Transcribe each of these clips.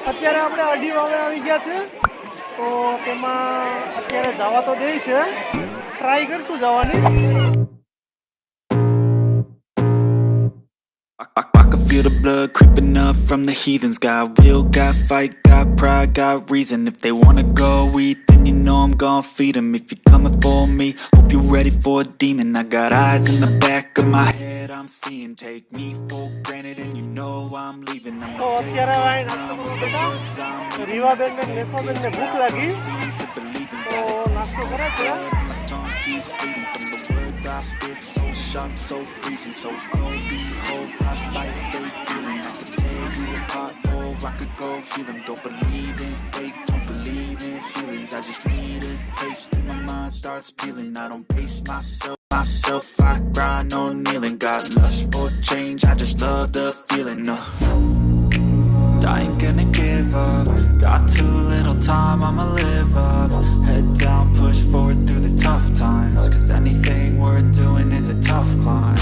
અત્યારે આપણે અઢી વાગે આવી ગયા છે, તો તેમાં અત્યારે જવા તો દે છે, ટ્રાય કરશું જવાની. I can feel the blood creeping up from the heathens. Got will, got fight, got pride, got reason. If they wanna go eat, then you know I'm gon' feed them. If you're coming for me, hope you're ready for a demon. I got eyes in the back of my head, I'm seeing. Take me for granted and you know I'm leaving. I'm તો અત્યારે રીવાબેન ને લેફાબેન ને ભૂખ લાગી, તો નાસ્તો કરે છે. I spit so sharp, so freezing, so cold, behold, flash like they feeling. I could tear you apart, or I could go heal them. Don't believe in fate, don't believe in ceilings. I just need a taste and my mind starts peeling. I don't pace myself, I grind on kneeling. Got lust for change, I just love the feeling. No, I ain't gonna give up. Got too little time, I'ma live up. Head down, push forward through the tough times. Cause anything worth doing is a tough climb.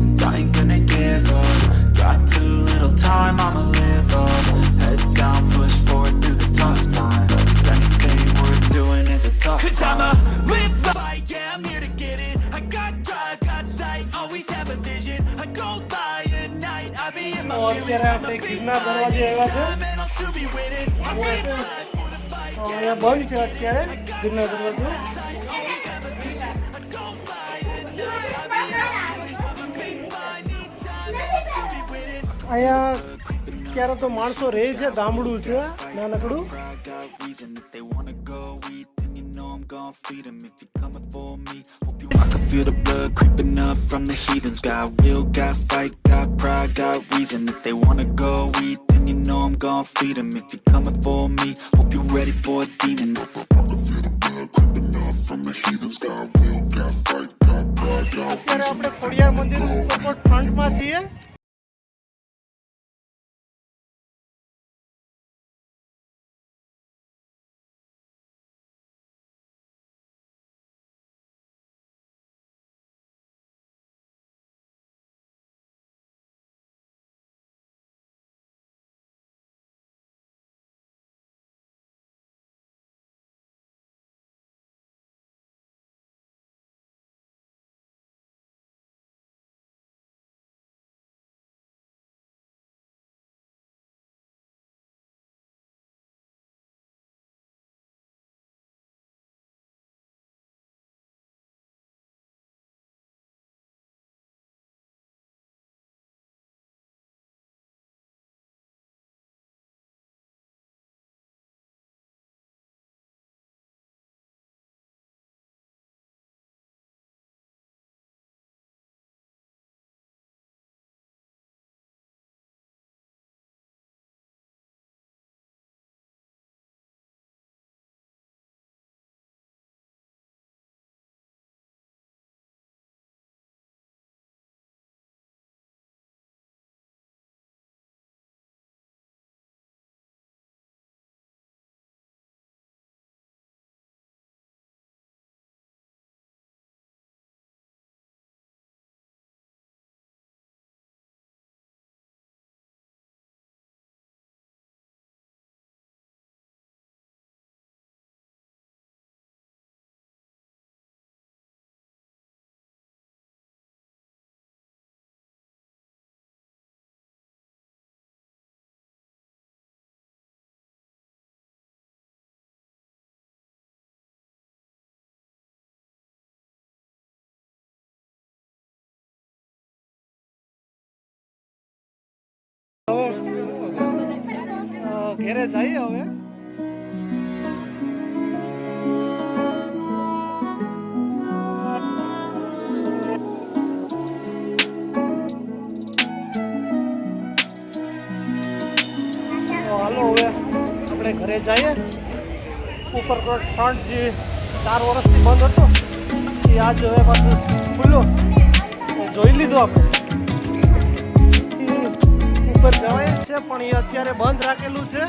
And I ain't gonna give up. Got too little time, I'ma live up. Head down, push forward through the tough times. Cause anything worth doing is a tough climb. Cause I'ma live the fight, yeah, I'm here to get it. I got drive, got sight, always have a vision. I go by at night, I be in my અત્યારે આપણે ગિરનાર દરવાજે આવ્યા છે. અહીંયા બંધ છે અત્યારે ગિરનાર દરવાજો. અહીંયા અત્યારે તો માણસો રહે છે, ગામડું છે નાનકડું. I can feel the blood creeping up from the heathens. Got will, got fight, got pride, got reason. If they wanna go eat, then you know I'm gon' feed them. If you're coming for me, hope you're ready for a demon. I can feel the blood creeping up from the heathens. Got will, got fight, got pride, got reason. અત્યારે આપણે ખોડિયાર મંદિર ઉપર ફ્રન્ટમાં છીએ. ઘેરે જઈએ હવે. હાલો હવે આપણે ઘરે જઈએ. ઉપરકોટ ફ્રન્ટ જે 4 વર્ષથી બંધ હતો એ આજ હવે પાછું ખુલ્લો જોઈ લીધો આપણે. ઉપર જવાય જ છે પણ એ અત્યારે બંધ રાખેલું છે.